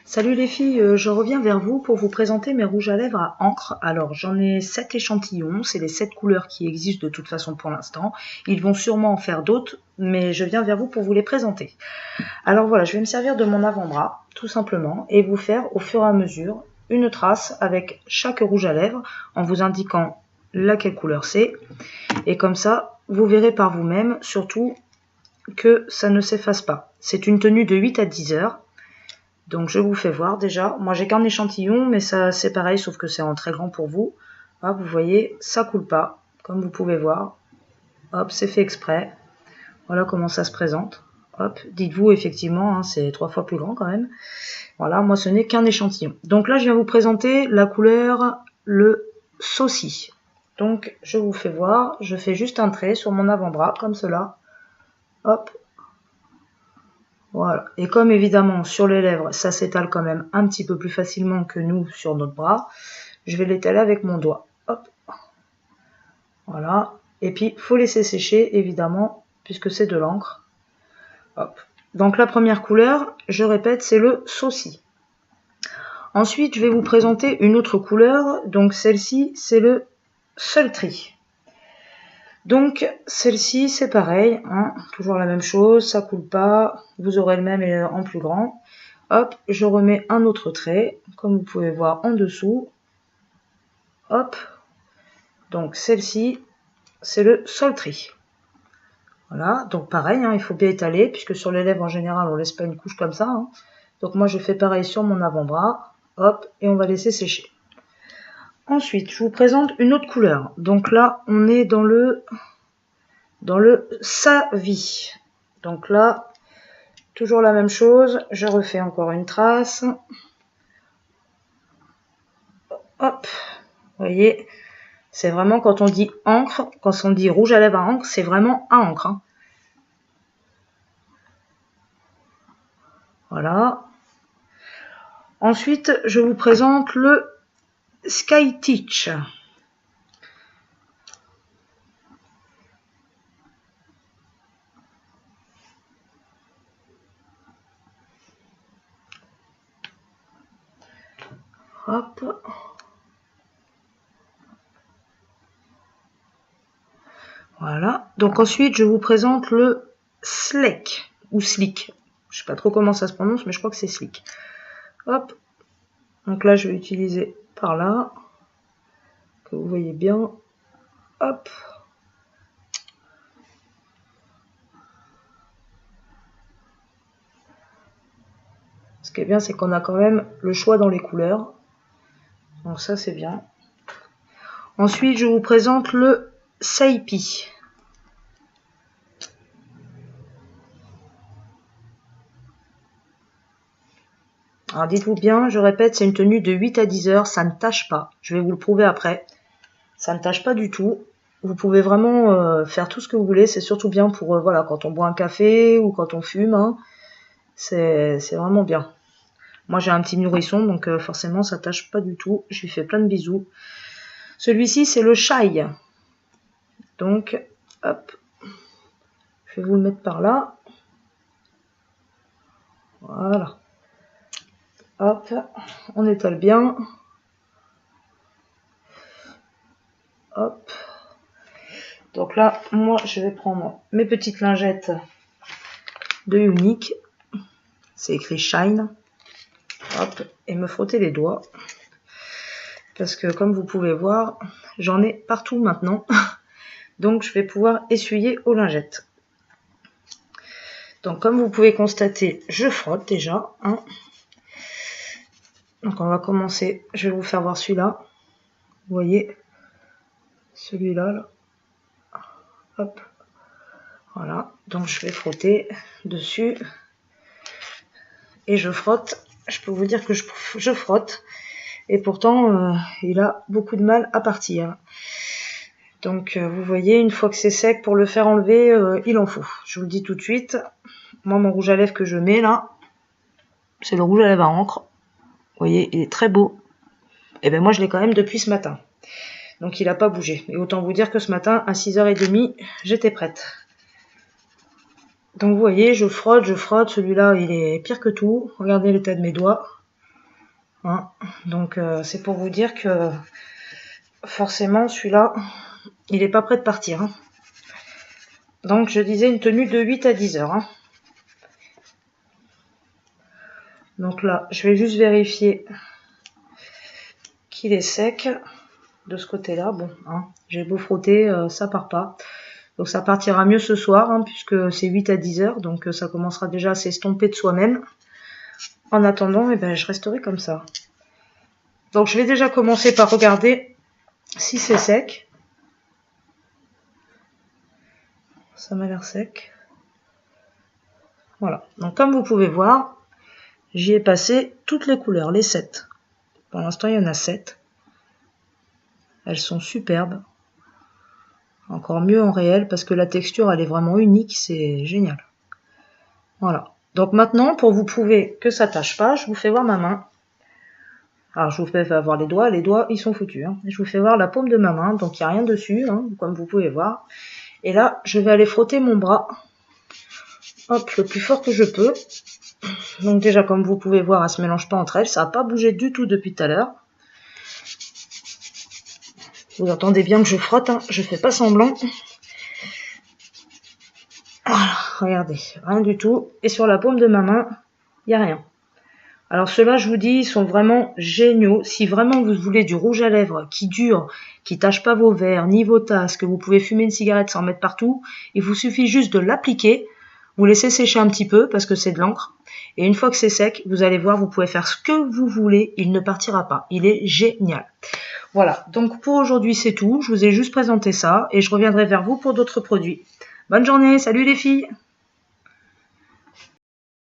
Salut les filles, je reviens vers vous pour vous présenter mes rouges à lèvres à encre. Alors j'en ai 7 échantillons, c'est les 7 couleurs qui existent de toute façon pour l'instant. Ils vont sûrement en faire d'autres, mais je viens vers vous pour vous les présenter. Alors voilà, je vais me servir de mon avant-bras, tout simplement, et vous faire au fur et à mesure une trace avec chaque rouge à lèvres, en vous indiquant laquelle couleur c'est. Et comme ça, vous verrez par vous-même, surtout que ça ne s'efface pas. C'est une tenue de 8 à 10 heures. Donc je vous fais voir déjà. Moi j'ai qu'un échantillon, mais ça c'est pareil, sauf que c'est en très grand pour vous. Hop, vous voyez, ça coule pas, comme vous pouvez voir. Hop, c'est fait exprès. Voilà comment ça se présente. Hop, dites-vous effectivement, hein, c'est 3 fois plus grand quand même. Voilà, moi ce n'est qu'un échantillon. Donc là je viens vous présenter la couleur le saucis. Donc je vous fais voir, je fais juste un trait sur mon avant-bras, comme cela. Hop. Voilà. Et comme évidemment sur les lèvres, ça s'étale quand même un petit peu plus facilement que nous sur notre bras, je vais l'étaler avec mon doigt. Hop. Voilà. Et puis, il faut laisser sécher, évidemment, puisque c'est de l'encre. Hop. Donc la première couleur, je répète, c'est le saucis. Ensuite, je vais vous présenter une autre couleur. Donc celle-ci, c'est le sultry. Donc celle-ci c'est pareil, hein, toujours la même chose, ça coule pas, vous aurez le même en plus grand. Hop, je remets un autre trait, comme vous pouvez voir en dessous. Hop, donc celle-ci c'est le sultry. Voilà, donc pareil, hein, il faut bien étaler, puisque sur les lèvres en général on laisse pas une couche comme ça. Hein. Donc moi je fais pareil sur mon avant-bras, hop, et on va laisser sécher. Ensuite, je vous présente une autre couleur. Donc là, on est dans le Savi. Donc là, toujours la même chose, je refais encore une trace. Hop, vous voyez, c'est vraiment quand on dit encre, quand on dit rouge à lèvres à encre, c'est vraiment à encre. Hein. Voilà. Ensuite, je vous présente le Sky Teach. Hop. Voilà. Donc ensuite, je vous présente le Sleek ou Slick. Je sais pas trop comment ça se prononce, mais je crois que c'est Slick. Hop. Donc là, je vais utiliser par là, que vous voyez bien. Hop. Ce qui est bien, c'est qu'on a quand même le choix dans les couleurs. Donc ça, c'est bien. Ensuite, je vous présente le Saipi. Alors dites-vous bien, je répète, c'est une tenue de 8 à 10 heures, ça ne tâche pas. Je vais vous le prouver après. Ça ne tâche pas du tout. Vous pouvez vraiment faire tout ce que vous voulez. C'est surtout bien pour voilà, quand on boit un café ou quand on fume. Hein. C'est vraiment bien. Moi, j'ai un petit nourrisson, donc forcément, ça tâche pas du tout. Je lui fais plein de bisous. Celui-ci, c'est le Shai. Donc, hop. Je vais vous le mettre par là. Voilà. Hop, on étale bien. Hop. Donc là, moi, je vais prendre mes petites lingettes de Unique. C'est écrit Shine. Hop, et me frotter les doigts. Parce que comme vous pouvez voir, j'en ai partout maintenant. Donc, je vais pouvoir essuyer aux lingettes. Donc, comme vous pouvez constater, je frotte déjà. Hein. Donc, on va commencer. Je vais vous faire voir celui-là. Vous voyez, celui-là, là. Hop. Voilà. Donc, je vais frotter dessus. Et je frotte. Je peux vous dire que je frotte. Et pourtant, il a beaucoup de mal à partir. Donc, vous voyez, une fois que c'est sec, pour le faire enlever, il en faut. Je vous le dis tout de suite. Moi, mon rouge à lèvres que je mets là, c'est le rouge à lèvres à encre. Vous voyez, il est très beau. Et bien moi, je l'ai quand même depuis ce matin. Donc, il n'a pas bougé. Et autant vous dire que ce matin, à 6h30, j'étais prête. Donc, vous voyez, je frotte. Celui-là, il est pire que tout. Regardez l'état de mes doigts. Hein. Donc c'est pour vous dire que forcément celui-là, il n'est pas prêt de partir. Hein. Donc je disais une tenue de 8 à 10 heures. Hein. Donc là, je vais juste vérifier qu'il est sec de ce côté-là. Bon, hein, j'ai beau frotter, ça part pas. Donc ça partira mieux ce soir, hein, puisque c'est 8 à 10 heures, donc ça commencera déjà à s'estomper de soi-même. En attendant, eh ben, je resterai comme ça. Donc je vais déjà commencer par regarder si c'est sec. Ça m'a l'air sec. Voilà, donc comme vous pouvez voir, j'y ai passé toutes les couleurs, les 7. Pour l'instant, il y en a 7. Elles sont superbes. Encore mieux en réel parce que la texture, elle est vraiment unique, c'est génial. Voilà. Donc maintenant, pour vous prouver que ça tâche pas, je vous fais voir ma main. Alors, je vous fais voir les doigts, ils sont foutus. Hein. Je vous fais voir la paume de ma main, donc il n'y a rien dessus, hein, comme vous pouvez voir. Et là, je vais aller frotter mon bras, hop, le plus fort que je peux. Donc déjà, comme vous pouvez voir, elles ne se mélangent pas entre elles, ça n'a pas bougé du tout depuis tout à l'heure. Vous entendez bien que je frotte, hein, je fais pas semblant. Voilà, regardez, rien du tout. Et sur la paume de ma main, il n'y a rien. Alors ceux-là, je vous dis, ils sont vraiment géniaux. Si vraiment vous voulez du rouge à lèvres qui dure, qui tâche pas vos verres, ni vos tasses, que vous pouvez fumer une cigarette sans mettre partout, il vous suffit juste de l'appliquer, vous laissez sécher un petit peu parce que c'est de l'encre. Et une fois que c'est sec, vous allez voir, vous pouvez faire ce que vous voulez, il ne partira pas. Il est génial. Voilà, donc pour aujourd'hui c'est tout. Je vous ai juste présenté ça et je reviendrai vers vous pour d'autres produits. Bonne journée, salut les filles!